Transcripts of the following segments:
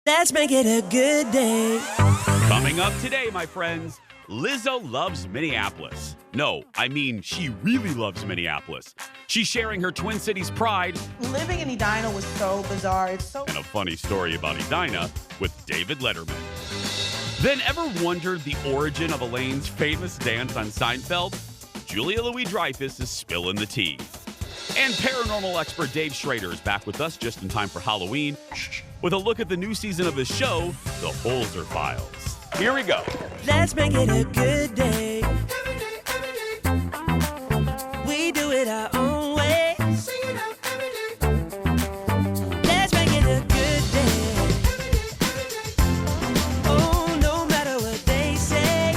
Let's make it a good day. Coming up today, my friends, Lizzo loves Minneapolis. No, I mean she really loves Minneapolis. She's sharing her Twin Cities pride. Living in Edina was so bizarre. It's so... And a funny story about Edina with David Letterman. Then ever wondered the origin of Elaine's famous dance on Seinfeld? Julia Louis-Dreyfus is spilling the tea. And paranormal expert Dave Schrader is back with us just in time for Halloween with a look at the new season of his show, The Holzer Files. Here we go. Let's make it a good day. We do it our own way. Let's make it a good day. Oh, no matter what they say.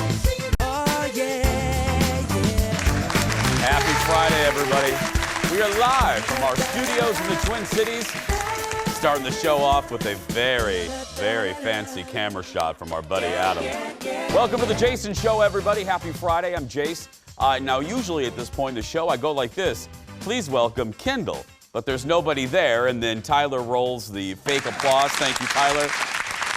Oh, yeah, yeah. Happy Friday, everybody. We are live from our studios in the Twin Cities. Starting the show off with a very, very fancy camera shot from our buddy Adam. Welcome to the Jason Show, everybody. Happy Friday. I'm Jace. Now, usually at this point in the show, I go like this. Please welcome Kendall. But there's nobody there, and then Tyler rolls the fake applause. Thank you, Tyler.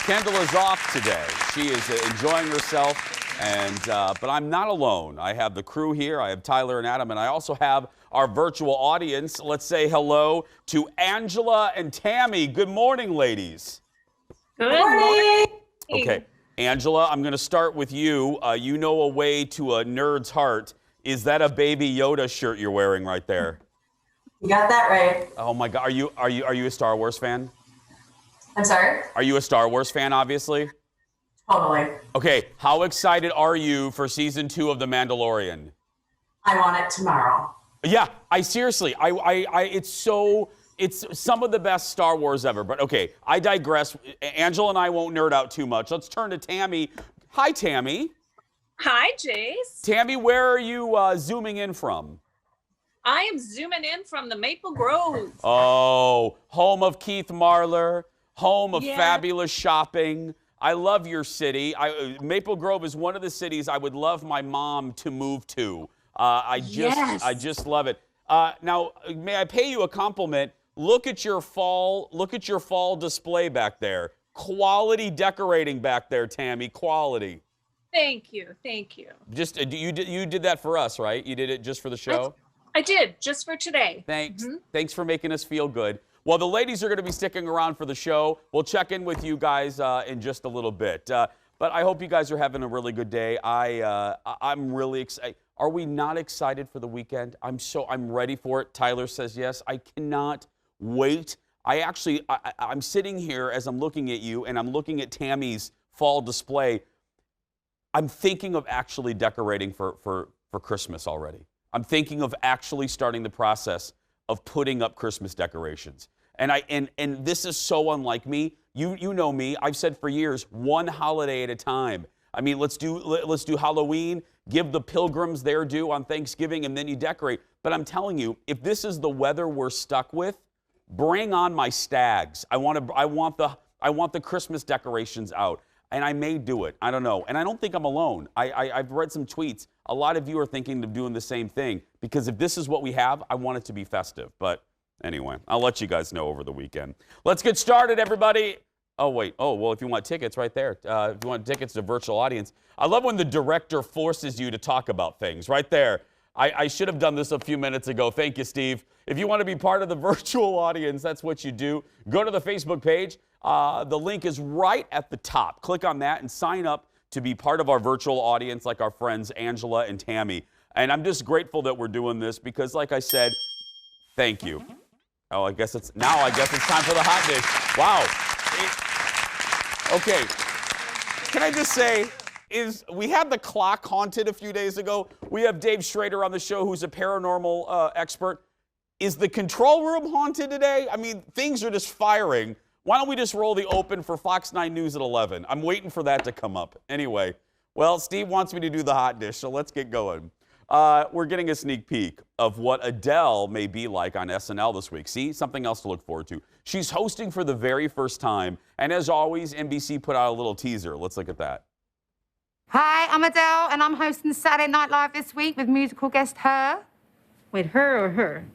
Kendall is off today. She is enjoying herself, and but I'm not alone. I have the crew here. I have Tyler and Adam, and I also have our virtual audience. Let's say hello to Angela and Tammy. Good morning, ladies. Good morning. Okay, Angela, I'm going to start with you. You know a way to a nerd's heart. Is that a Baby Yoda shirt you're wearing right there? You got that right. Oh my God, are you a Star Wars fan? I'm sorry? Are you a Star Wars fan, obviously? Totally. Okay, how excited are you for season 2 of The Mandalorian? I want it tomorrow. Yeah, seriously, it's some of the best Star Wars ever. But okay, I digress. Angela and I won't nerd out too much. Let's turn to Tammy. Hi, Tammy. Hi, Jace. Tammy, where are you zooming in from? I am zooming in from the Maple Grove. Oh, home of Keith Marler, home of Yeah. fabulous shopping. I love your city. Maple Grove is one of the cities I would love my mom to move to. I just love it. Now, may I pay you a compliment? Look at your fall display back there. Quality decorating back there, Tammy. Quality. Thank you. Just you did that for us, right? You did it just for the show? I did, just for today. Thanks. Thanks for making us feel good. Well, the ladies are going to be sticking around for the show. We'll check in with you guys in just a little bit. But I hope you guys are having a really good day. I'm really excited. Are we not excited for the weekend? I'm ready for it. Tyler says yes. I cannot wait. I'm sitting here as I'm looking at you, and I'm looking at Tammy's fall display. I'm thinking of actually decorating for Christmas already. I'm thinking of actually starting the process of putting up Christmas decorations. And this is so unlike me. You know me. I've said for years, one holiday at a time. I mean, let's do Halloween, give the pilgrims their due on Thanksgiving, and then you decorate. But I'm telling you, if this is the weather we're stuck with, bring on my stags. I want the Christmas decorations out, and I may do it. I don't know, and I don't think I'm alone. I've read some tweets. A lot of you are thinking of doing the same thing because if this is what we have, I want it to be festive. But anyway, I'll let you guys know over the weekend. Let's get started, everybody. Oh, wait. Oh, well, if you want tickets, right there. If you want tickets to virtual audience. I love when the director forces you to talk about things. Right there. I should have done this a few minutes ago. Thank you, Steve. If you want to be part of the virtual audience, that's what you do. Go to the Facebook page. The link is right at the top. Click on that and sign up to be part of our virtual audience like our friends Angela and Tammy. And I'm just grateful that we're doing this because, like I said, thank you. Oh, I guess it's time for the hot dish. Wow. Okay, can I just say, we had the clock haunted a few days ago. We have Dave Schrader on the show, who's a paranormal expert. Is the control room haunted today? I mean, things are just firing. Why don't we just roll the open for Fox 9 News at 11? I'm waiting for that to come up. Anyway, well, Steve wants me to do the hot dish, so let's get going. We're getting a sneak peek of what Adele may be like on SNL this week. See, something else to look forward to. She's hosting for the very first time, and as always, NBC put out a little teaser. Let's look at that. Hi, I'm Adele, and I'm hosting Saturday Night Live this week with musical guest Her. Wait, her or her?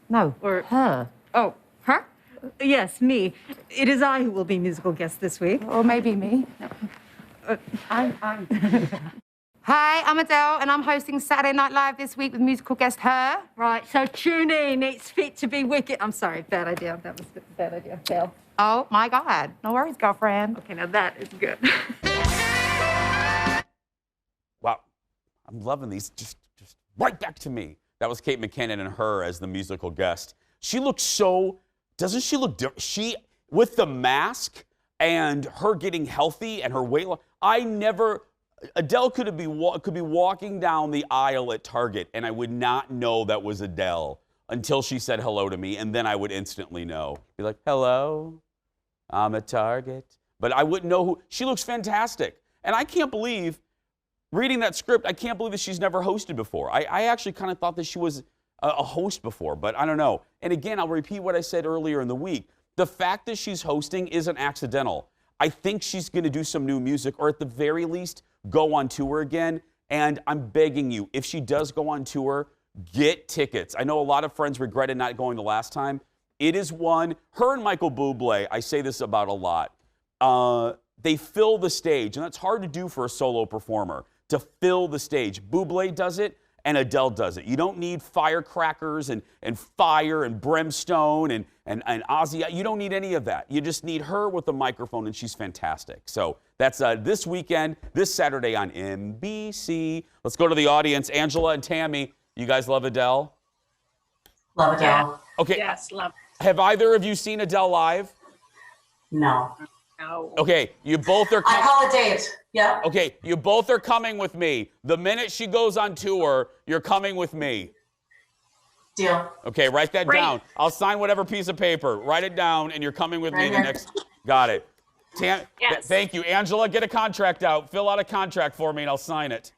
No, Or Her. Oh, Her? Yes, me. It is I who will be musical guest this week. Or maybe me. I'm. Hi, I'm Adele, and I'm hosting Saturday Night Live this week with musical guest Her. Right, so tune in. It's fit to be wicked. I'm sorry, bad idea. That was a bad idea. Fail. Oh, my God. No worries, girlfriend. Okay, now that is good. Wow, I'm loving these. Just right back to me. That was Kate McKinnon and Her as the musical guest. She looks so. Doesn't she look different? She with the mask and her getting healthy and her weight loss. I never. Adele could be walking down the aisle at Target, and I would not know that was Adele until she said hello to me, and then I would instantly know. Be like, hello, I'm at Target. But I wouldn't know who. She looks fantastic. And I can't believe, reading that script, I can't believe that she's never hosted before. I actually kind of thought that she was a host before, but I don't know. And again, I'll repeat what I said earlier in the week. The fact that she's hosting isn't accidental. I think she's going to do some new music, or at the very least, go on tour again. And I'm begging you, if she does go on tour, get tickets. I know a lot of friends regretted not going the last time. It is one, her and Michael Bublé, I say this about a lot, they fill the stage, and that's hard to do for a solo performer, to fill the stage. Bublé does it, and Adele does it. You don't need firecrackers and fire and brimstone and Ozzy. You don't need any of that. You just need her with the microphone, and she's fantastic. So that's this weekend, this Saturday on NBC. Let's go to the audience. Angela and Tammy, you guys love Adele? Love Adele. Okay. Yes, love. Have either of you seen Adele live? No. No. Okay, you both are I call a date. Yeah. Okay, you both are coming with me. The minute she goes on tour, you're coming with me. Deal. Okay, write that Great. down. I'll sign whatever piece of paper. Write it down, and you're coming with me Right the here. next. Got it. Yes. Thank you. Angela, get a contract out. Fill out a contract for me, and I'll sign it.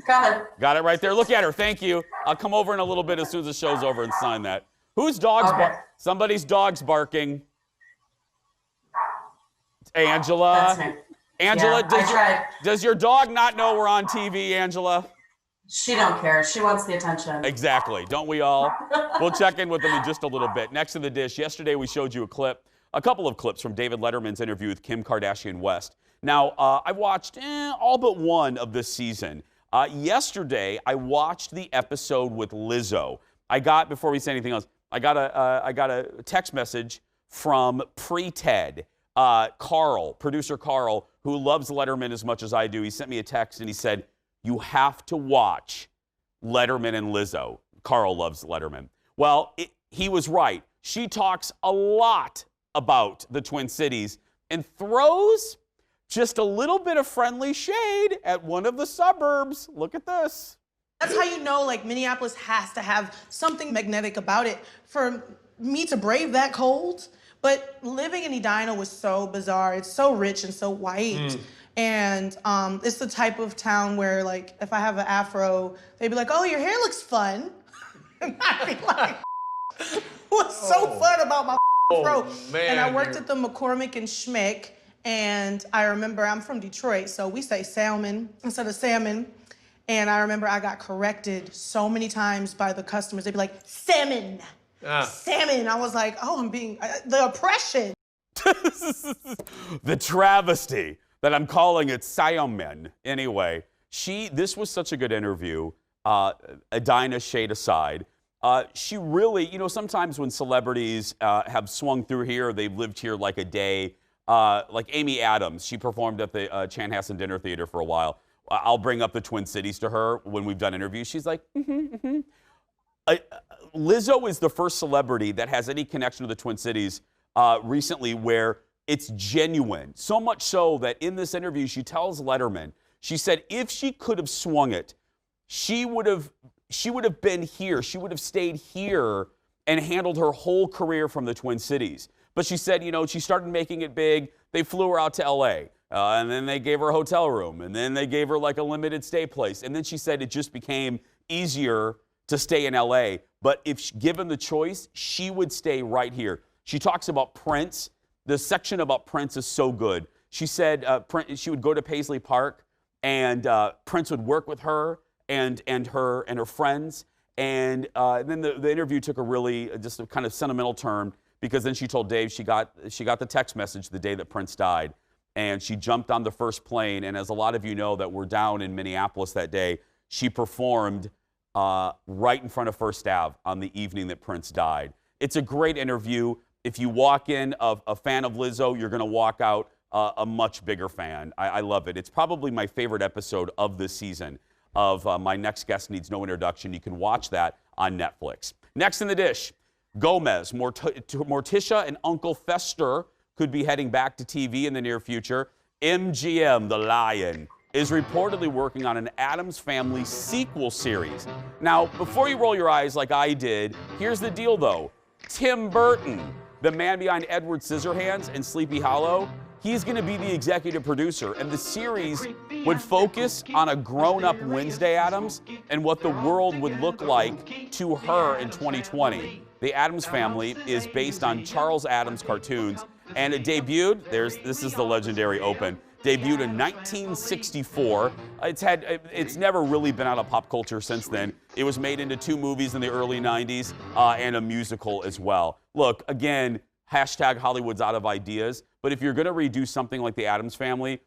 Got it. Got it right there. Look at her. Thank you. I'll come over in a little bit as soon as the show's over and sign that. Whose dog's Okay. Somebody's dog's barking. Angela. That's me. Angela, Yeah, I tried. does your dog not know we're on TV, Angela? She don't care. She wants the attention. Exactly. Don't we all? We'll check in with them in just a little bit. Next in the dish, yesterday we showed you a couple of clips from David Letterman's interview with Kim Kardashian West. Now, I watched all but one of this season. Yesterday, I watched the episode with Lizzo. Before we say anything else, I got a text message from pre-Ted, Carl, producer Carl, who loves Letterman as much as I do. He sent me a text and he said, you have to watch Letterman and Lizzo. Carl loves Letterman. Well, he was right. She talks a lot about the Twin Cities and throws just a little bit of friendly shade at one of the suburbs. Look at this. That's how you know, like, Minneapolis has to have something magnetic about it for me to brave that cold. But living in Edina was so bizarre. It's so rich and so white. And it's the type of town where, like, if I have an afro, they'd be like, oh, your hair looks fun. And I'd be like, what's so fun about my afro? And I worked at the McCormick and Schmick. And I remember, I'm from Detroit, so we say salmon instead of salmon. And I remember I got corrected so many times by the customers. They'd be like, salmon, salmon. I was like, oh, the oppression. The travesty that I'm calling it salmon. Anyway, this was such a good interview. Edina shade aside. She really, sometimes when celebrities have swung through here, they've lived here like a day. Like Amy Addams, she performed at the Chanhassen Dinner Theater for a while. I'll bring up the Twin Cities to her when we've done interviews. She's like, Lizzo is the first celebrity that has any connection to the Twin Cities recently where it's genuine. So much so that in this interview, she tells Letterman, she said if she could have swung it, she would have been here. She would have stayed here and handled her whole career from the Twin Cities. But she said, she started making it big. They flew her out to L.A., and then they gave her a hotel room, and then they gave her like a limited stay place. And then she said it just became easier to stay in L.A. But if given the choice, she would stay right here. She talks about Prince. The section about Prince is so good. She said she would go to Paisley Park, and Prince would work with her and her friends. And then the interview took just a kind of sentimental turn, because then she told Dave she got the text message the day that Prince died, and she jumped on the first plane. And as a lot of you know that were down in Minneapolis that day, she performed right in front of First Ave on the evening that Prince died. It's a great interview. If you walk in a fan of Lizzo, you're going to walk out a much bigger fan. I love it. It's probably my favorite episode of this season of My Next Guest Needs No Introduction. You can watch that on Netflix. Next in the dish, Gomez, Morticia, and Uncle Fester could be heading back to TV in the near future. MGM, the Lion, is reportedly working on an Addams Family sequel series. Now, before you roll your eyes like I did, here's the deal, though. Tim Burton, the man behind Edward Scissorhands and Sleepy Hollow, he's going to be the executive producer, and the series would focus on a grown-up Wednesday Addams and what the world would look like to her in 2020. The Addams Family is based on Charles Addams cartoons, and it debuted, this is the legendary open, debuted in 1964. It's never really been out of pop culture since then. It was made into 2 movies in the early 90s and a musical as well. Look, again, hashtag Hollywood's out of ideas, but if you're going to redo something like the Addams Family,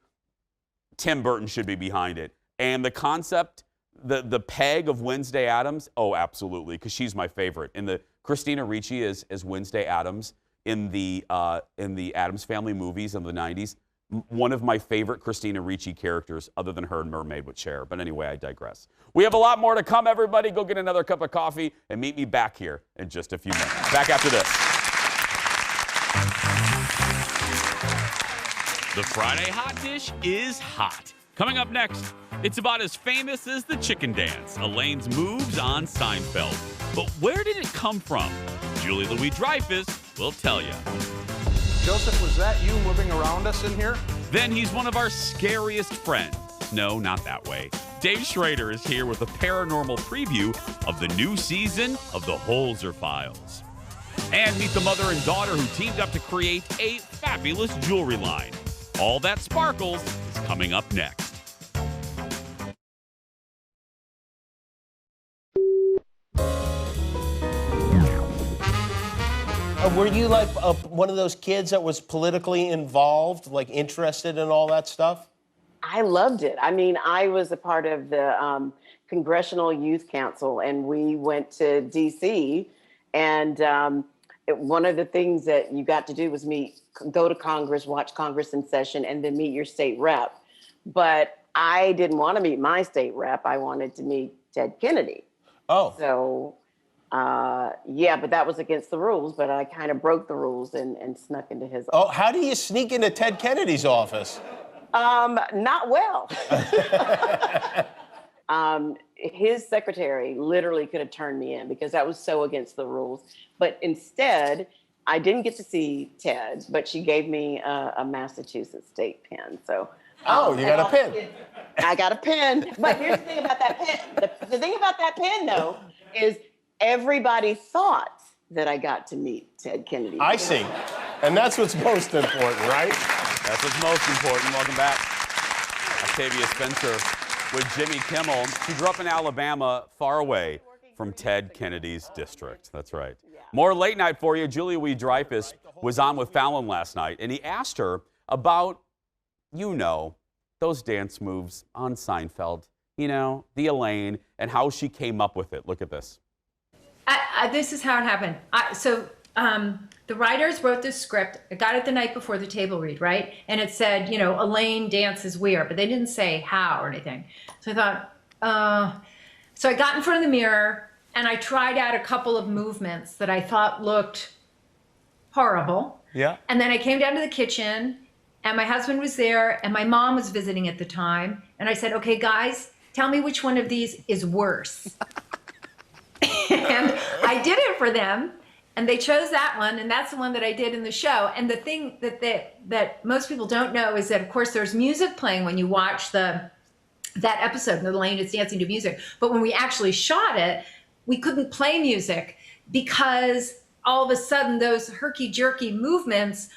Tim Burton should be behind it. And the concept, the peg of Wednesday Addams, oh, absolutely, because she's my favorite. And the Christina Ricci as Wednesday Addams in the Addams Family movies of the 90s, one of my favorite Christina Ricci characters other than her in Mermaid with Cher. But anyway, I digress. We have a lot more to come, everybody. Go get another cup of coffee and meet me back here in just a few minutes. Back after this. The Friday Hot Dish is hot. Coming up next, it's about as famous as the chicken dance, Elaine's moves on Seinfeld. But where did it come from? Julie Louis-Dreyfus will tell you. Joseph, was that you moving around us in here? Then he's one of our scariest friends. No, not that way. Dave Schrader is here with a paranormal preview of the new season of the Holzer Files. And meet the mother and daughter who teamed up to create a fabulous jewelry line. All That Sparkles is coming up next. Were you like one of those kids that was politically involved, like interested in all that stuff? I loved it. I mean, I was a part of the Congressional Youth Council, and we went to D.C., and one of the things that you got to do was go to Congress, watch Congress in session, and then meet your state rep. But I didn't want to meet my state rep. I wanted to meet Ted Kennedy. Oh. So, yeah, but that was against the rules, but I kind of broke the rules and snuck into his office. Oh, how do you sneak into Ted Kennedy's office? Not well. His secretary literally could have turned me in because that was so against the rules. But instead, I didn't get to see Ted, but she gave me a Massachusetts state pen. So. You got a pen. I got a pen. But here's the thing about that pen. The thing about that pen, though, is everybody thought that I got to meet Ted Kennedy. I see. And that's what's most important, right? That's what's most important. Welcome back. Octavia Spencer with Jimmy Kimmel. She grew up in Alabama, far away from Ted Kennedy's district. That's right. More late night for you. Julia Louis-Dreyfus was on with Fallon last night, and he asked her about, those dance moves on Seinfeld, the Elaine, and how she came up with it. Look at this. This is how it happened. The writers wrote this script. I got it the night before the table read, right? And it said, Elaine dances weird, but they didn't say how or anything. So I thought, so I got in front of the mirror and I tried out a couple of movements that I thought looked horrible. Yeah. And then I came down to the kitchen and my husband was there and my mom was visiting at the time. And I said, okay, guys, tell me which one of these is worse. And I did it for them. And they chose that one, and that's the one that I did in the show. And the thing that most people don't know is that, of course, there's music playing when you watch that episode, Elaine is dancing to music. But when we actually shot it, we couldn't play music because all of a sudden those herky-jerky movements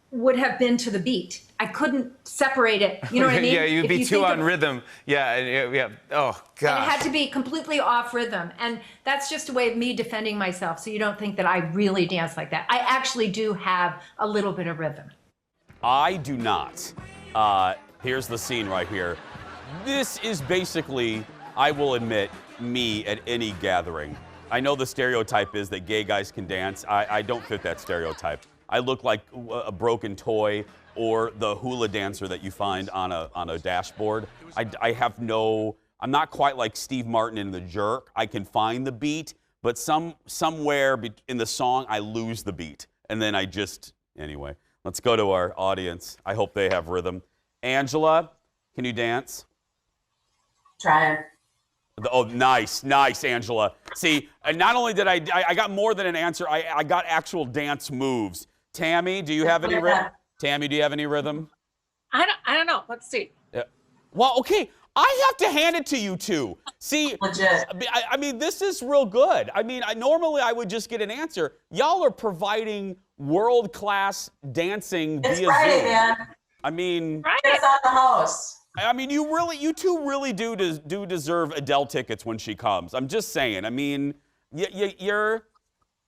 would have been to the beat. I couldn't separate it. You know what I mean? Yeah, you'd If be you too think on of- rhythm. Yeah. Oh, And it had gosh. to be completely off rhythm. And that's just a way of me defending myself. So you don't think that I really dance like that. I actually do have a little bit of rhythm. I do not. Here's the scene right here. This is basically, I will admit, me at any gathering. I know the stereotype is that gay guys can dance. I don't fit that stereotype. I look like a broken toy or the hula dancer that you find on a dashboard. I'm not quite like Steve Martin in The Jerk. I can find the beat, but somewhere in the song, I lose the beat. And then anyway, let's go to our audience. I hope they have rhythm. Angela, can you dance? Trying. Oh, nice, Angela. See, and not only did I got more than an answer, I got actual dance moves. Tammy, do you have any rhythm? Tammy, do you have any rhythm? I don't know. Let's see. Yeah. Well, okay. I have to hand it to you two. See, Legit. I mean, this is real good. I mean, normally I would just get an answer. Y'all are providing world-class dancing It's via Friday, Zoom. man. I mean, It's on the house. I mean, you two really do deserve Adele tickets when she comes. I'm just saying. I mean, you're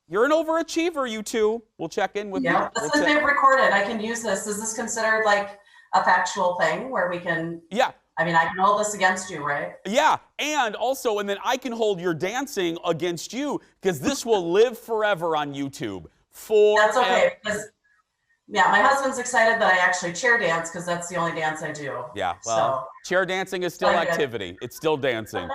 an overachiever, you two. We'll check in with you. Yeah, this has been recorded. I can use this. Is this considered like a factual thing where we can? Yeah. I mean, I can hold this against you, right? Yeah, and then I can hold your dancing against you because this will live forever on YouTube. That's okay, because my husband's excited that I actually chair dance because that's the only dance I do. Yeah, well, chair dancing is still activity. It's still dancing.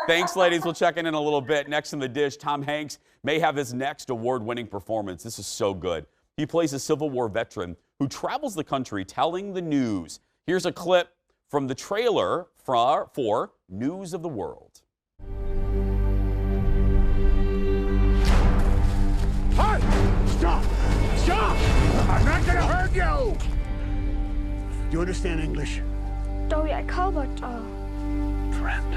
Thanks, ladies. We'll check in a little bit. Next in the dish, Tom Hanks may have his next award-winning performance. This is so good. He plays a Civil War veteran who travels the country telling the news. Here's a clip from the trailer for News of the World. Hey! Stop! Stop! I'm not gonna hurt you! Do you understand English? Dog jeg kan godt Friend.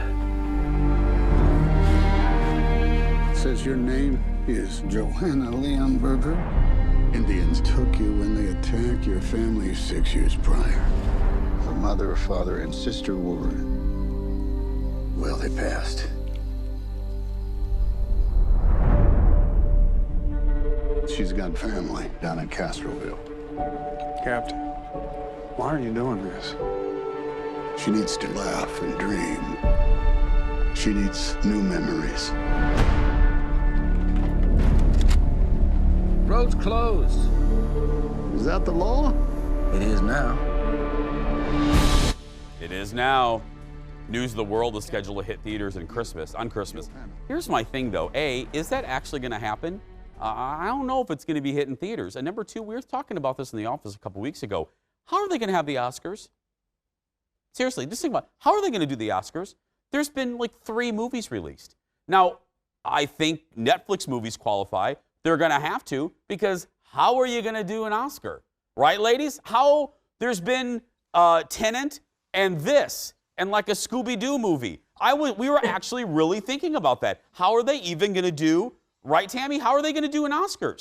Says your name is Johanna Leonberger. Indians took you when they attacked your family 6 years prior. Her mother, father, and sister were... well, they passed. She's got family down in Castroville. Captain, why are you doing this? She needs to laugh and dream. She needs new memories. Road's closed. Is that the law? It is now. It is now. News of the World is scheduled to hit theaters on Christmas. Here's my thing, though. A, is that actually going to happen? I don't know if it's going to be hitting theaters. And number two, we were talking about this in the office a couple weeks ago. How are they going to have the Oscars? Seriously, just think about it. How are they going to do the Oscars? There's been like 3 movies released. Now, I think Netflix movies qualify. They're going to have to, because how are you going to do an Oscar? Right, ladies? There's been Tenet and this, and like a Scooby-Doo movie. We were actually really thinking about that. How are they even going to do, right, Tammy? How are they going to do an Oscars?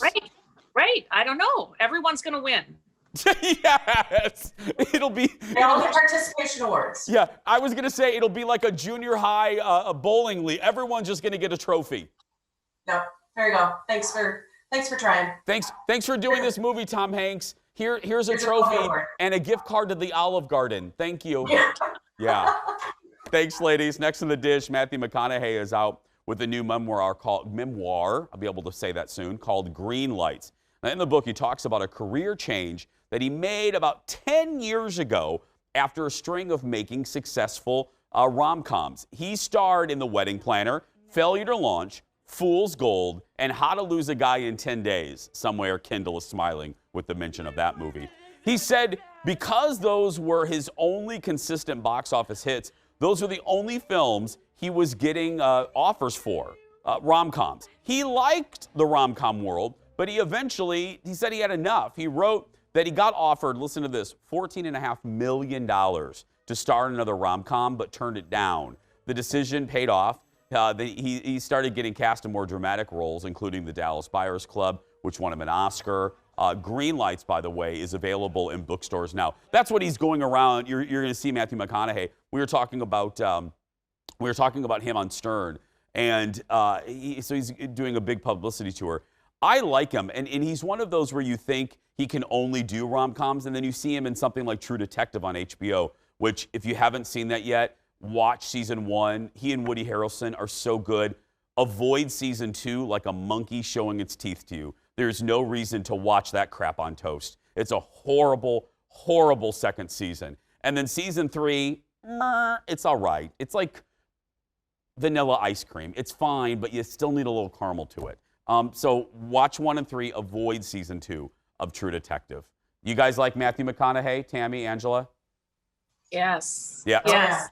Right. I don't know. Everyone's going to win. Yes. It'll be... They all get participation awards. Yeah, I was going to say it'll be like a junior high bowling league. Everyone's just going to get a trophy. Yep. There you go. Thanks for trying. Thanks for doing this movie, Tom Hanks. Here's a trophy and a gift card to the Olive Garden. Thank you. Yeah. Thanks, ladies. Next in the dish, Matthew McConaughey is out with a new memoir, I'll be able to say that soon, called Green Lights. Now, in the book, he talks about a career change that he made about 10 years ago after a string of making successful rom-coms. He starred in The Wedding Planner, Failure to Launch, Fool's Gold, and How to Lose a Guy in 10 Days. Somewhere Kendall is smiling with the mention of that movie. He said because those were his only consistent box office hits, those were the only films he was getting offers for, rom-coms. He liked the rom-com world, but he said he had enough. He wrote that he got offered, listen to this, $14.5 million to star in another rom-com, but turned it down. The decision paid off. He started getting cast in more dramatic roles, including The Dallas Buyers Club, which won him an Oscar. Green Lights, by the way, is available in bookstores now. That's what he's going around. You're going to see Matthew McConaughey. We were talking about him on Stern, and so he's doing a big publicity tour. I like him, and he's one of those where you think he can only do rom-coms, and then you see him in something like True Detective on HBO, which, if you haven't seen that yet, watch season 1. He and Woody Harrelson are so good. Avoid season 2 like a monkey showing its teeth to you. There's no reason to watch that crap on toast. It's a horrible, horrible second season. And then season 3, it's all right. It's like vanilla ice cream. It's fine, but you still need a little caramel to it. So watch 1 and 3, avoid season 2 of True Detective. You guys like Matthew McConaughey, Tammy, Angela? Yes. Yeah. Yes.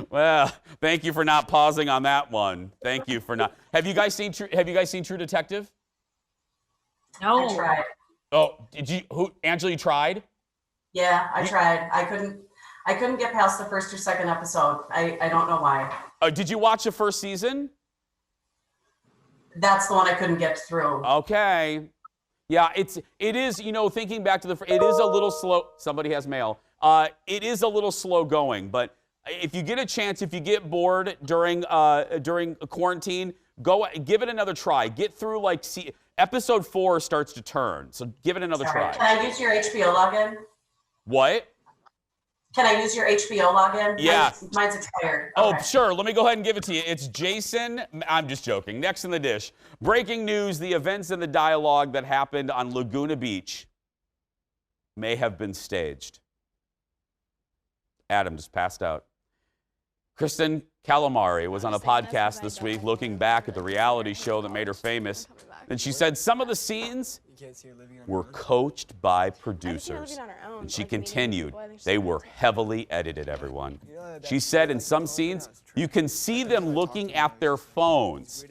Well, thank you for not pausing on that one. Thank you for not. Have you guys seen True Detective? No. I tried. Oh, did you? Angela, you tried? Yeah, I tried. I couldn't get past the first or second episode. I don't know why. Did you watch the first season? That's the one I couldn't get through. Okay. Yeah, it is, thinking back to it is a little slow. Somebody has mail. It is a little slow going, but if you get a chance, if you get bored during a quarantine, go give it another try. Get through episode 4 starts to turn, so give it another try. Can I use your HBO login? What? Can I use your HBO login? Yeah. Mine's expired. Oh, Okay. sure. Let me go ahead and give it to you. It's Jason. I'm just joking. Next in the dish. Breaking news, the events and the dialogue that happened on Laguna Beach may have been staged. Adam just passed out. Kristen Calamari was on a podcast this week looking back at the reality show that made her famous. And she said some of the scenes were coached by producers. And she continued, they were heavily edited, everyone. She said in some scenes, you can see them looking at their phones.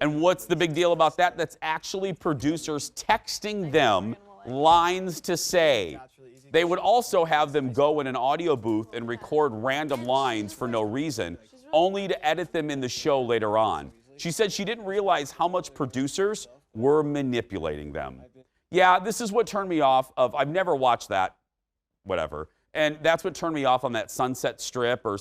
And what's the big deal about that? That's actually producers texting them lines to say. They would also have them go in an audio booth and record random lines for no reason, only to edit them in the show later on. She said she didn't realize how much producers were manipulating them. Yeah, this is what turned me off of, I've never watched that, whatever. And that's what turned me off on that Sunset Strip or,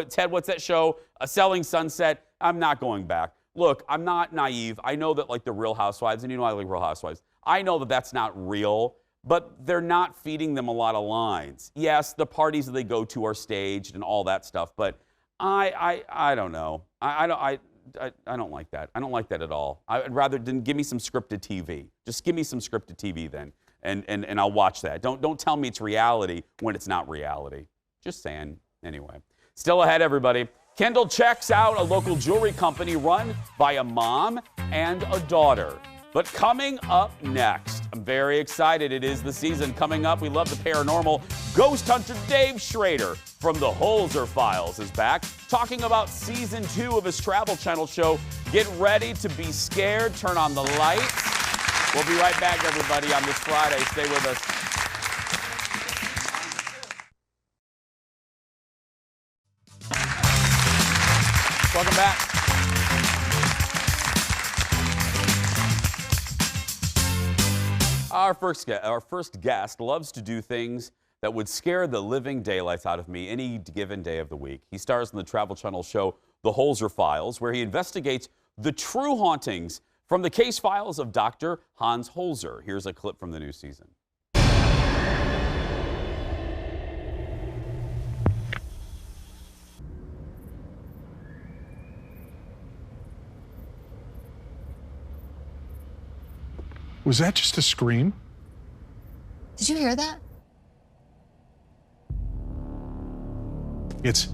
Ted, what's that show? Selling Sunset. I'm not going back. Look, I'm not naive. I know that the Real Housewives, and I like Real Housewives. I know that that's not real, but they're not feeding them a lot of lines. Yes, the parties that they go to are staged and all that stuff, but I don't know. I don't like that. I don't like that at all. I'd rather give me some scripted TV. Just give me some scripted TV then, and I'll watch that. Don't tell me it's reality when it's not reality. Just saying. Anyway, still ahead, everybody. Kendall checks out a local jewelry company run by a mom and a daughter. But coming up next, I'm very excited. It is the season coming up. We love the paranormal. Ghost hunter Dave Schrader from the Holzer Files is back, talking about season 2 of his Travel Channel show. Get ready to be scared. Turn on the lights. We'll be right back, everybody, on this Friday. Stay with us. Welcome back. Our first guest loves to do things that would scare the living daylights out of me any given day of the week. He stars in the Travel Channel show The Holzer Files, where he investigates the true hauntings from the case files of Dr. Hans Holzer. Here's a clip from the new season. Was that just a scream? Did you hear that? It's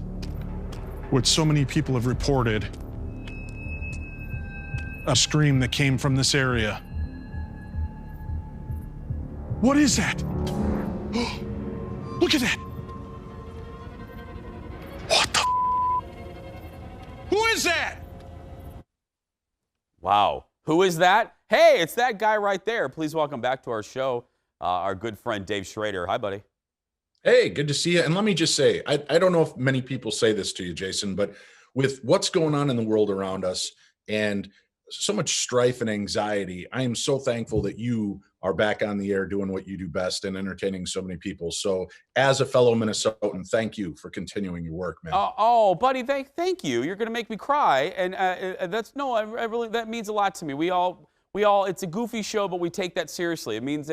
what so many people have reported. A scream that came from this area. What is that? Look at that! What the? Who is that? Wow. Who is that? Hey, it's that guy right there. Please welcome back to our show, our good friend Dave Schrader. Hi, buddy. Hey, good to see you. And let me just say, I don't know if many people say this to you, Jason, but with what's going on in the world around us and so much strife and anxiety. I am so thankful that you are back on the air doing what you do best and entertaining so many people. So as a fellow Minnesotan, thank you for continuing your work, man. Oh, buddy, thank you. You're going to make me cry. And that's, no, I really, that means a lot to me. We all, it's a goofy show, but we take that seriously. It means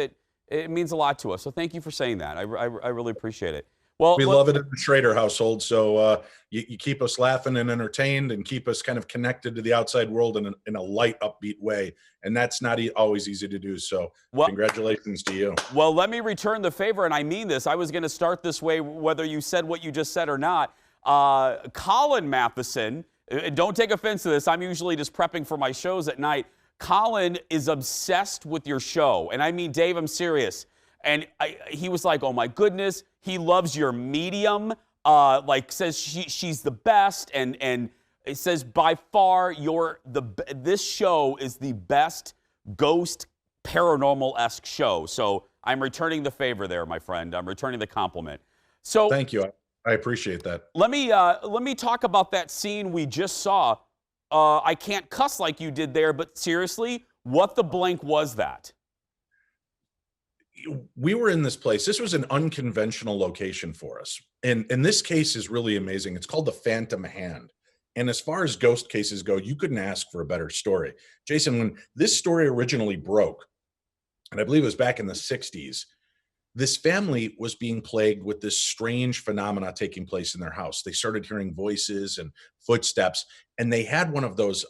a lot to us. So thank you for saying that. I really appreciate it. Well, we love it in the Schrader household. So you keep us laughing and entertained and keep us kind of connected to the outside world in a light, upbeat way. And that's not always easy to do. So congratulations to you. Well, let me return the favor, and I mean this. I was going to start this way, whether you said what you just said or not. Colin Matheson, don't take offense to this. I'm usually just prepping for my shows at night. Colin is obsessed with your show. And I mean, Dave, I'm serious. And he was like, oh, my goodness. He loves your medium, says she's the best. And it says by far this show is the best ghost paranormal-esque show. So I'm returning the favor there, my friend. I'm returning the compliment. So thank you. I appreciate that. Let me talk about that scene we just saw. I can't cuss like you did there, but seriously, what the blank was that? We were in this place. This was an unconventional location for us. And this case is really amazing. It's called the Phantom Hand. And as far as ghost cases go, you couldn't ask for a better story. Jason, when this story originally broke, and I believe it was back in the 60s, this family was being plagued with this strange phenomena taking place in their house. They started hearing voices and footsteps, and they had one of those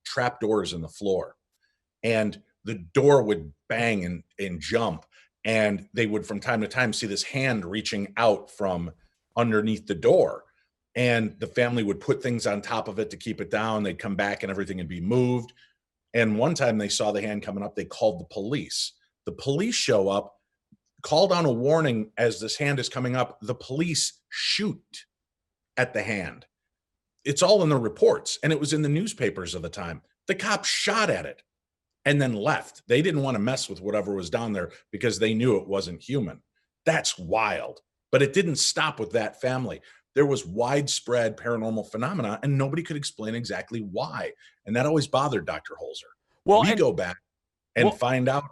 trap doors in the floor. And the door would bang and jump. And they would, from time to time, see this hand reaching out from underneath the door. And the family would put things on top of it to keep it down. They'd come back and everything would be moved. And one time they saw the hand coming up, they called the police. The police show up, called on a warning as this hand is coming up. The police shoot at the hand. It's all in the reports, and it was in the newspapers of the time. The cops shot at it and then left. They didn't want to mess with whatever was down there because they knew it wasn't human. That's wild. But it didn't stop with that family. There was widespread paranormal phenomena, and nobody could explain exactly why. And that always bothered Dr. Holzer. Well, we go back and find out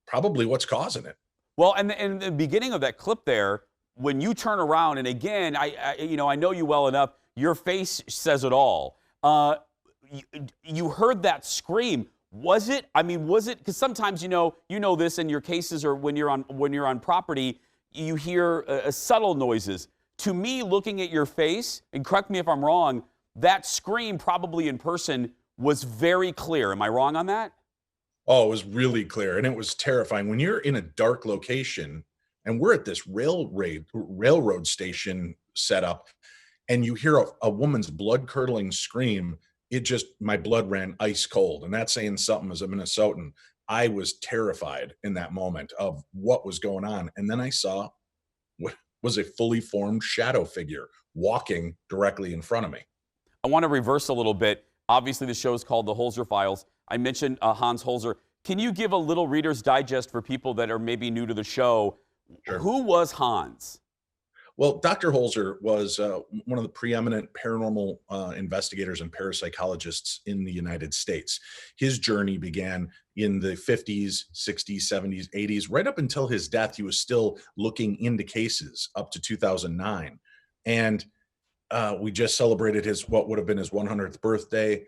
probably what's causing it. Well, and in the beginning of that clip there, when you turn around, and again, I know you well enough, your face says it all. You heard that scream. Was it? Because sometimes you know this in your cases, or when you're on property, you hear subtle noises. To me, looking at your face, and correct me if I'm wrong, that scream probably in person was very clear. Am I wrong on that? Oh, it was really clear, and it was terrifying. When you're in a dark location, and we're at this railroad station setup, and you hear a woman's blood-curdling scream, my blood ran ice cold. And that's saying something as a Minnesotan. I was terrified in that moment of what was going on. And then I saw what was a fully formed shadow figure walking directly in front of me. I want to reverse a little bit. Obviously, the show is called The Holzer Files. I mentioned Hans Holzer. Can you give a little Reader's Digest for people that are maybe new to the show? Sure. Who was Hans? Well, Dr. Holzer was one of the preeminent paranormal investigators and parapsychologists in the United States. His journey began in the 50s, 60s, 70s, 80s. Right up until his death, he was still looking into cases up to 2009. And we just celebrated what would have been his 100th birthday.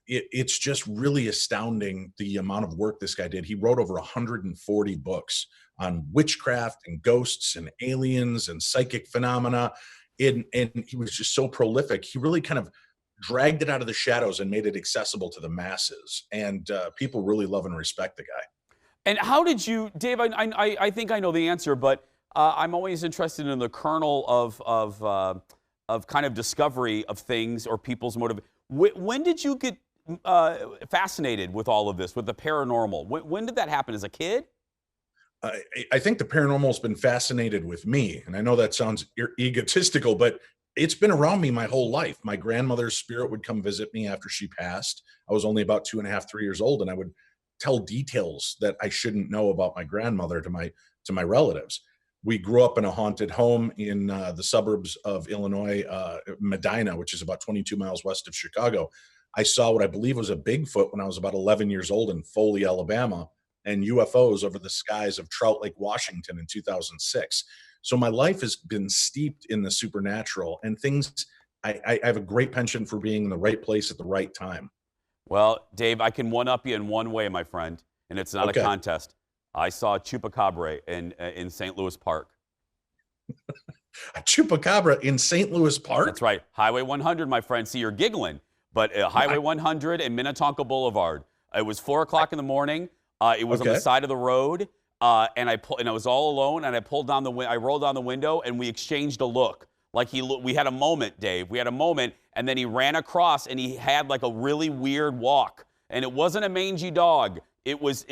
It's just really astounding the amount of work this guy did. He wrote over 140 books on witchcraft and ghosts and aliens and psychic phenomena. And he was just so prolific. He really kind of dragged it out of the shadows and made it accessible to the masses. And people really love and respect the guy. And how did you, Dave, I think I know the answer, but I'm always interested in the kernel of kind of discovery of things or people's motive. When did you get fascinated with all of this, with the paranormal? When did that happen? As a kid? I think the paranormal has been fascinated with me. And I know that sounds egotistical, but it's been around me my whole life. My grandmother's spirit would come visit me after she passed. I was only about 2.5, 3 years old, and I would tell details that I shouldn't know about my grandmother to my relatives. We grew up in a haunted home in the suburbs of Illinois, Medina, which is about 22 miles west of Chicago. I saw what I believe was a Bigfoot when I was about 11 years old in Foley, Alabama, and UFOs over the skies of Trout Lake, Washington in 2006. So my life has been steeped in the supernatural and things. I have a great penchant for being in the right place at the right time. Well, Dave, I can one-up you in one way, my friend, and it's not a contest. I saw a chupacabra in St. Louis Park. A chupacabra in St. Louis Park? That's right. Highway 100, my friend. See, you're giggling, but Highway 100 and Minnetonka Boulevard. It was 4 o'clock in the morning. It was on the side of the road, and I was all alone. And I pulled down I rolled down the window, and we exchanged a look. Like we had a moment, Dave. We had a moment, and then he ran across, and he had like a really weird walk, and it wasn't a mangy dog. It was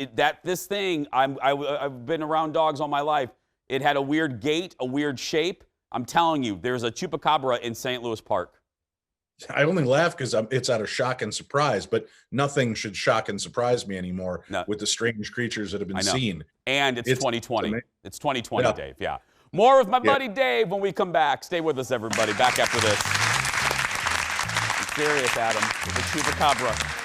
this thing. I've been around dogs all my life. It had a weird gait, a weird shape. I'm telling you, there's a chupacabra in St. Louis Park. I only laugh because it's out of shock and surprise, but nothing should shock and surprise me anymore with the strange creatures that have been seen. And it's 2020. It's 2020, Dave. Yeah. More with my buddy Dave when we come back. Stay with us, everybody. Back after this. I'm serious, Adam. The chupacabra.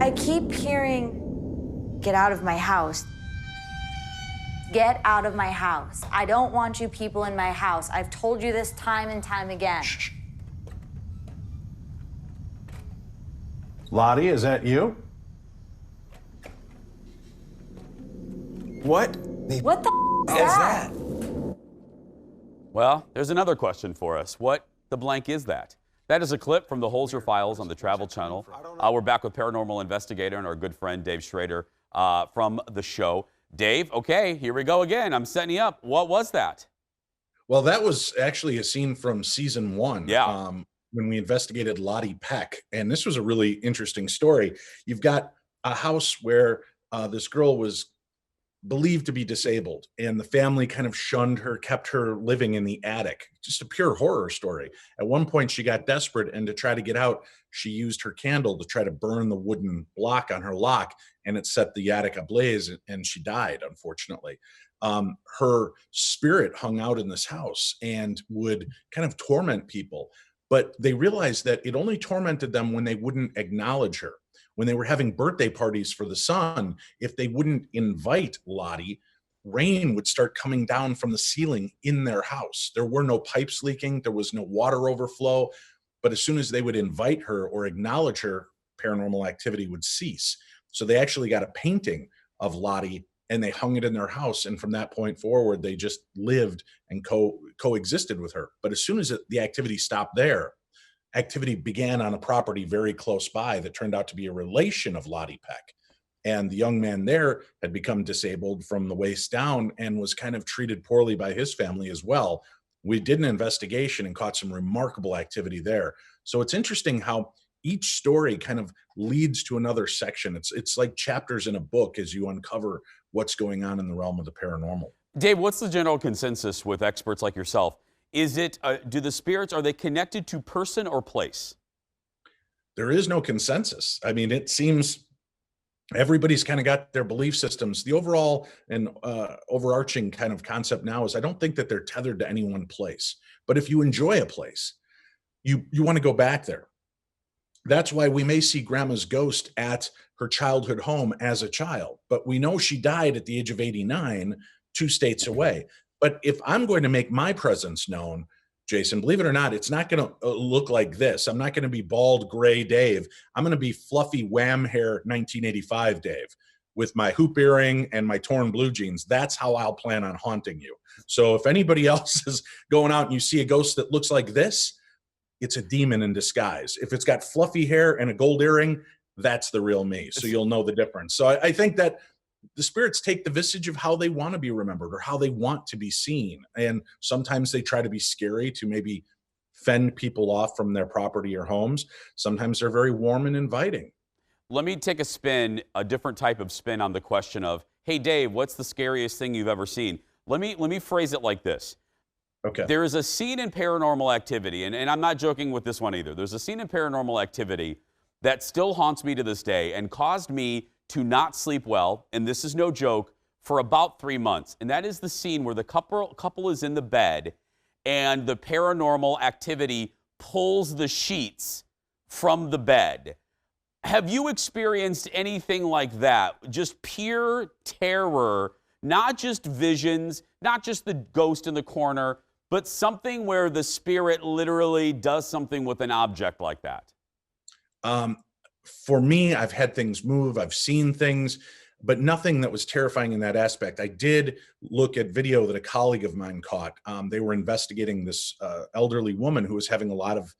I keep hearing, get out of my house. Get out of my house. I don't want you people in my house. I've told you this time and time again. Shh. Lottie, is that you? What? What the is that? Well, there's another question for us. What the blank is that? That is a clip from the Holzer Files on the Travel Channel. We're back with paranormal investigator and our good friend Dave Schrader from the show. Dave, okay, here we go again. I'm setting you up. What was that? Well, that was actually a scene from season 1. Yeah. When we investigated Lottie Peck. And this was a really interesting story. You've got a house where this girl was believed to be disabled, and the family kind of shunned her, kept her living in the attic. Just a pure horror story. At one point, she got desperate, and to try to get out, she used her candle to try to burn the wooden block on her lock, and it set the attic ablaze, and she died, unfortunately. Her spirit hung out in this house and would kind of torment people, but they realized that it only tormented them when they wouldn't acknowledge her. When they were having birthday parties for the son, if they wouldn't invite Lottie, rain would start coming down from the ceiling in their house. There were no pipes leaking. There was no water overflow. But as soon as they would invite her or acknowledge her, paranormal activity would cease. So they actually got a painting of Lottie and they hung it in their house. And from that point forward, they just lived and coexisted with her. But as soon as the activity stopped there, activity began on a property very close by that turned out to be a relation of Lottie Peck. And the young man there had become disabled from the waist down and was kind of treated poorly by his family as well. We did an investigation and caught some remarkable activity there. So it's interesting how each story kind of leads to another section. It's like chapters in a book as you uncover what's going on in the realm of the paranormal. Dave, what's the general consensus with experts like yourself? Is it, do the spirits, are they connected to person or place? There is no consensus. I mean, it seems everybody's kind of got their belief systems. The overall and overarching kind of concept now is I don't think that they're tethered to any one place. But if you enjoy a place, you want to go back there. That's why we may see grandma's ghost at her childhood home as a child. But we know she died at the age of 89, 2 states away. But if I'm going to make my presence known, Jason, believe it or not, it's not going to look like this. I'm not going to be bald, gray Dave. I'm going to be fluffy wham hair 1985 Dave with my hoop earring and my torn blue jeans. That's how I'll plan on haunting you. So if anybody else is going out and you see a ghost that looks like this, it's a demon in disguise. If it's got fluffy hair and a gold earring, that's the real me. So you'll know the difference. So I think that the spirits take the visage of how they want to be remembered or how they want to be seen. And sometimes they try to be scary to maybe fend people off from their property or homes. Sometimes they're very warm and inviting. Let me take a spin, a different type of spin on the question of, hey, Dave, what's the scariest thing you've ever seen? Let me phrase it like this. Okay. There is a scene in Paranormal Activity, and I'm not joking with this one either. There's a scene in Paranormal Activity that still haunts me to this day and caused me to not sleep well, and this is no joke, for about 3 months. And that is the scene where the couple is in the bed and the paranormal activity pulls the sheets from the bed. Have you experienced anything like that? Just pure terror, not just visions, not just the ghost in the corner, but something where the spirit literally does something with an object like that? For me, I've had things move, I've seen things, but nothing that was terrifying in that aspect. I did look at video that a colleague of mine caught. They were investigating this elderly woman who was having a lot of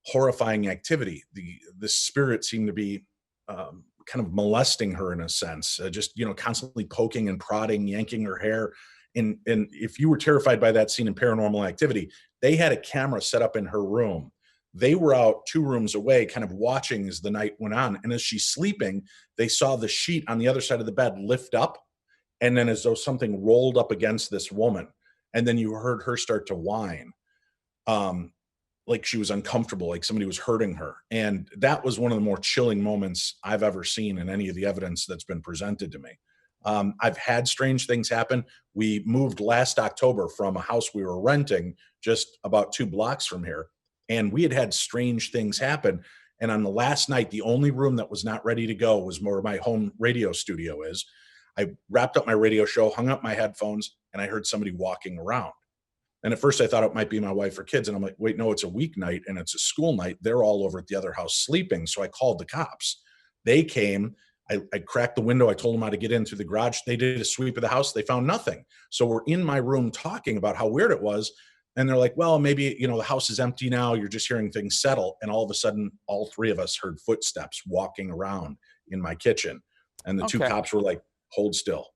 horrifying activity. The spirit seemed to be kind of molesting her in a sense, just, constantly poking and prodding, yanking her hair. And if you were terrified by that scene in Paranormal Activity, they had a camera set up in her room. They were out 2 rooms away kind of watching as the night went on. And as she's sleeping, they saw the sheet on the other side of the bed lift up, and then as though something rolled up against this woman. And then you heard her start to whine, like she was uncomfortable, like somebody was hurting her. And that was one of the more chilling moments I've ever seen in any of the evidence that's been presented to me. I've had strange things happen. We moved last October from a house we were renting just about 2 blocks from here. And we had strange things happen. And on the last night, the only room that was not ready to go was where my home radio studio is. I wrapped up my radio show, hung up my headphones, and I heard somebody walking around. And at first I thought it might be my wife or kids. And I'm like, wait, no, it's a weeknight and it's a school night. They're all over at the other house sleeping. So I called the cops. They came. I cracked the window. I told them how to get in through the garage. They did a sweep of the house. They found nothing. So we're in my room talking about how weird it was. And they're like, well, maybe, the house is empty now. You're just hearing things settle. And all of a sudden, all 3 of us heard footsteps walking around in my kitchen. And the 2 cops were like, hold still.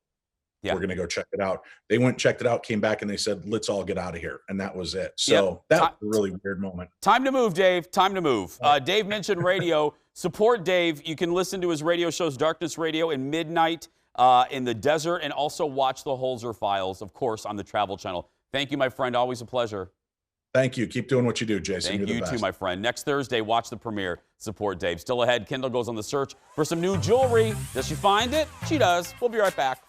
Yeah. We're going to go check it out. They went, checked it out, came back, and they said, let's all get out of here. And that was it. So that was a really weird moment. Time to move, Dave. Time to move. Dave mentioned radio. Support Dave. You can listen to his radio shows, Darkness Radio and Midnight in the Desert, and also watch the Holzer Files, of course, on the Travel Channel. Thank you, my friend. Always a pleasure. Thank you. Keep doing what you do, Jason. Thank you too, my friend. Next Thursday, watch the premiere. Support Dave. Still ahead, Kendall goes on the search for some new jewelry. Does she find it? She does. We'll be right back.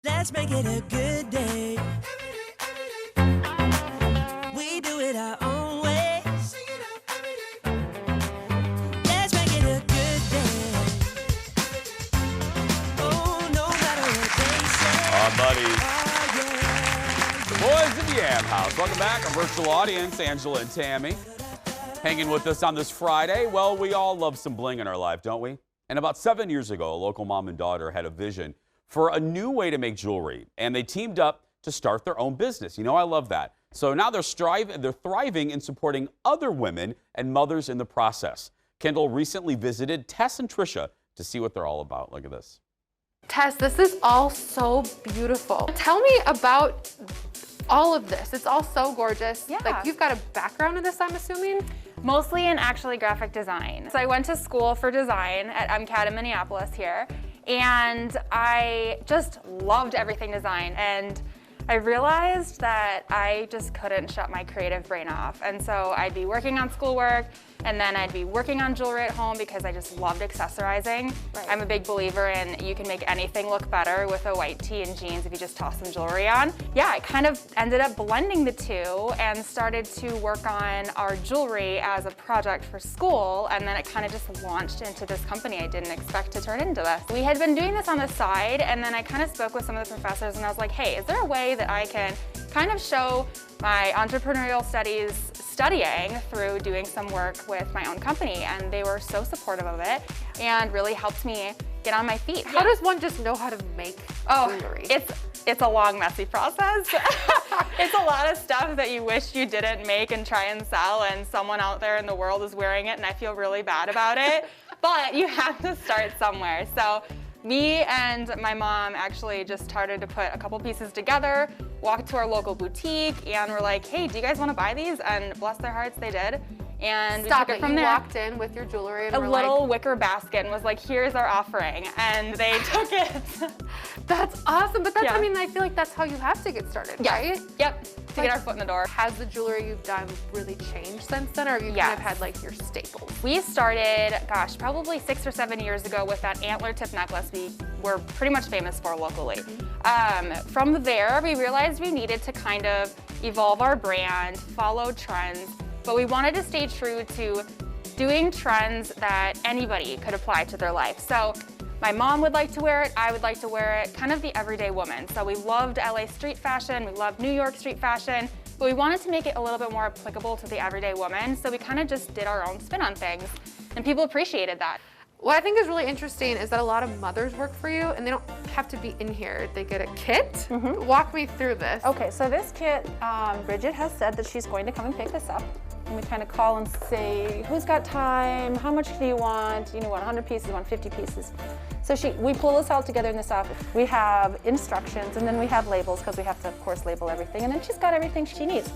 Let's make it a good day. We do it our own way. Let's make it a good day. Oh, no matter what they say. Our buddies. The boys in the Am House. Welcome back. Our virtual audience, Angela and Tammy, hanging with us on this Friday. Well, we all love some bling in our life, don't we? And about 7 years ago, a local mom and daughter had a vision for a new way to make jewelry, and they teamed up to start their own business. I love that. So now they're thriving in supporting other women and mothers in the process. Kendall recently visited Tess and Trisha to see what they're all about. Look at this. Tess, this is all so beautiful. Tell me about all of this. It's all so gorgeous. Yeah. Like, you've got a background in this, I'm assuming? Mostly in actually graphic design. So I went to school for design at MCAT in Minneapolis here. And I just loved everything design. And I realized that I just couldn't shut my creative brain off. And so I'd be working on schoolwork, and then I'd be working on jewelry at home because I just loved accessorizing. Right. I'm a big believer in you can make anything look better with a white tee and jeans if you just toss some jewelry on. Yeah, I kind of ended up blending the two and started to work on our jewelry as a project for school, and then it kind of just launched into this company. I didn't expect to turn into this. We had been doing this on the side, and then I kind of spoke with some of the professors, and I was like, hey, is there a way that I can kind of show my entrepreneurial studying through doing some work with my own company? And they were so supportive of it and really helped me get on my feet. How does one just know how to make jewelry? It's a long, messy process. It's a lot of stuff that you wish you didn't make and try and sell, and someone out there in the world is wearing it, and I feel really bad about it. But you have to start somewhere. So me and my mom actually just started to put a couple pieces together, walked to our local boutique, and we're like, hey, do you guys want to buy these? And bless their hearts, they did. And we took it from there. You walked in with your jewelry and a little wicker basket and was like, here's our offering. And they took it. That's awesome. But that's, I mean, I feel like that's how you have to get started, right? Yep. to get our foot in the door. Has the jewelry you've done really changed since then, or have you kind of had like your staples? We started, gosh, probably 6 or 7 years ago with that antler tip necklace we were pretty much famous for locally. From there, we realized we needed to kind of evolve our brand, follow trends, but we wanted to stay true to doing trends that anybody could apply to their life. So my mom would like to wear it, I would like to wear it, kind of the everyday woman. So we loved LA street fashion, we loved New York street fashion, but we wanted to make it a little bit more applicable to the everyday woman, so we kind of just did our own spin on things, and people appreciated that. What I think is really interesting is that a lot of mothers work for you, and they don't have to be in here. They get a kit. Walk me through this. Okay, so this kit, Bridget has said that she's going to come and pick this up. And we kind of call and say, who's got time? How much do you want? You know, 100 pieces, 150 pieces. So we pull this all together in this office. We have instructions, and then we have labels, because we have to, of course, label everything. And then she's got everything she needs.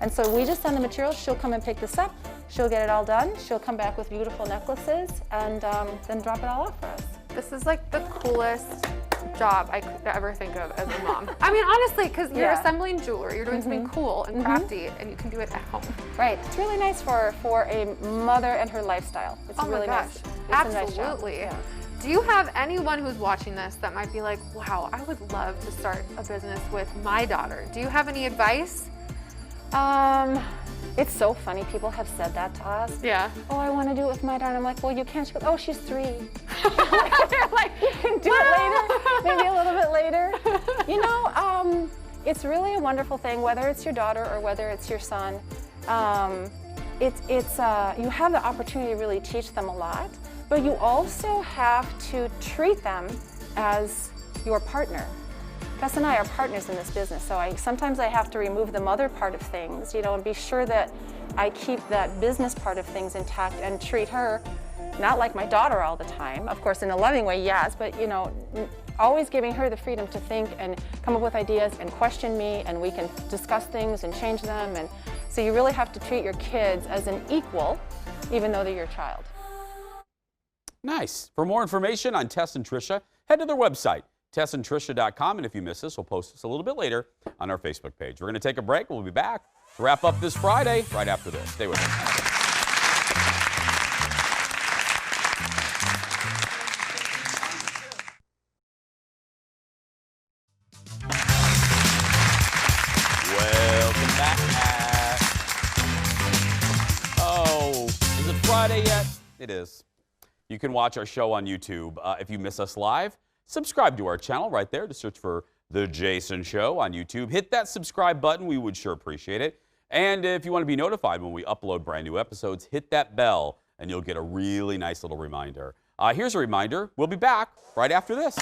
And so we just send the materials. She'll come and pick this up. She'll get it all done. She'll come back with beautiful necklaces, and then drop it all off for us. This is like the coolest job I could ever think of as a mom. I mean, honestly, because you're assembling jewelry, you're doing something cool and crafty, and you can do it at home. Right. It's really nice for a mother and her lifestyle. It's really nice. It's Absolutely. A nice job. Do you have anyone who's watching this that might be like, wow, I would love to start a business with my daughter? Do you have any advice? It's so funny. People have said that to us. Yeah. Oh, I want to do it with my daughter. I'm like, well, you can't. She goes, oh, she's 3. They're like, you can do it later, maybe a little bit later. You know, it's really a wonderful thing, whether it's your daughter or whether it's your son. You have the opportunity to really teach them a lot, but you also have to treat them as your partner. Gus and I are partners in this business, so sometimes I have to remove the mother part of things, you know, and be sure that I keep that business part of things intact and treat her not like my daughter all the time. Of course, in a loving way, yes, but you know, always giving her the freedom to think and come up with ideas and question me, and we can discuss things and change them. And so you really have to treat your kids as an equal, even though they're your child. Nice. For more information on Tess and Trisha, head to their website, tessandtrisha.com, and if you miss this, we'll post this a little bit later on our Facebook page. We're going to take a break. We'll be back to wrap up this Friday right after this. Stay with us. Welcome back. Oh, is it Friday yet? It is. You can watch our show on YouTube. If you miss us live, subscribe to our channel right there. To search for The Jason Show on YouTube. Hit that subscribe button. We would sure appreciate it. And if you want to be notified when we upload brand new episodes, hit that bell and you'll get a really nice little reminder. Here's a reminder. We'll be back right after this.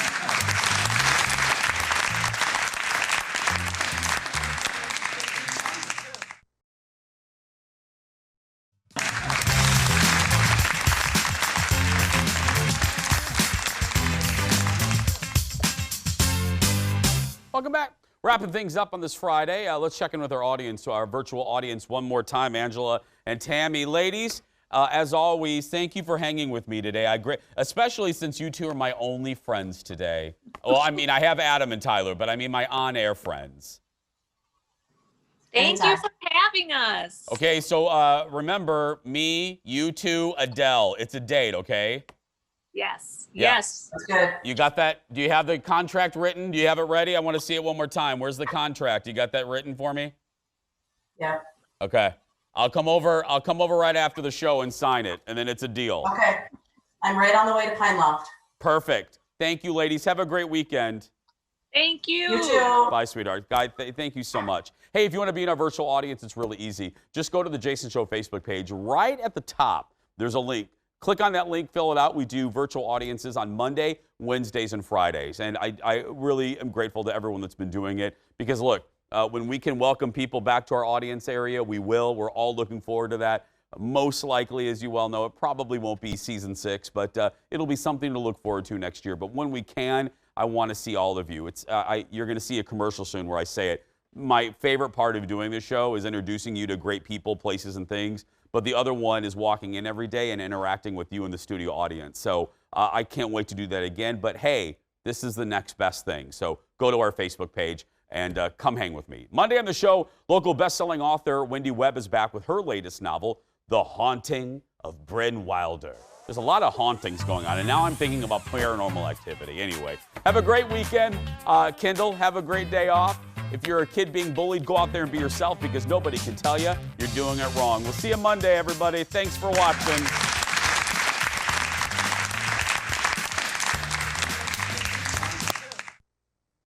Welcome back. Wrapping things up on this Friday. Let's check in with our audience, our virtual audience one more time, Angela and Tammy. Ladies, as always, thank you for hanging with me today. Especially since you two are my only friends today. Well, I mean, I have Adam and Tyler, but I mean my on-air friends. Thank you for having us. Okay, so remember, me, you two, Adele. It's a date, okay? Yes. Yeah. Yes. That's good. You got that? Do you have the contract written? Do you have it ready? I want to see it one more time. Where's the contract? You got that written for me? Yeah. Okay. I'll come over right after the show and sign it, and then it's a deal. Okay. I'm right on the way to Pine Loft. Perfect. Thank you, ladies. Have a great weekend. Thank you. You too. Bye, sweetheart. Guy, thank you so much. Hey, if you want to be in our virtual audience, it's really easy. Just go to the Jason Show Facebook page. Right at the top, there's a link. Click on that link, fill it out. We do virtual audiences on Monday, Wednesdays, and Fridays. And I really am grateful to everyone that's been doing it because, look, when we can welcome people back to our audience area, we will. We're all looking forward to that. Most likely, as you well know, it probably won't be season 6, but it'll be something to look forward to next year. But when we can, I want to see all of you. You're going to see a commercial soon where I say it. My favorite part of doing this show is introducing you to great people, places, and things. But the other one is walking in every day and interacting with you in the studio audience. So I can't wait to do that again. But hey, this is the next best thing. So go to our Facebook page and come hang with me. Monday on the show, local best-selling author Wendy Webb is back with her latest novel, The Haunting of Bryn Wilder. There's a lot of hauntings going on, and now I'm thinking about Paranormal Activity. Anyway, have a great weekend. Kendall, have a great day off. If you're a kid being bullied, go out there and be yourself because nobody can tell you you're doing it wrong. We'll see you Monday, everybody. Thanks for watching.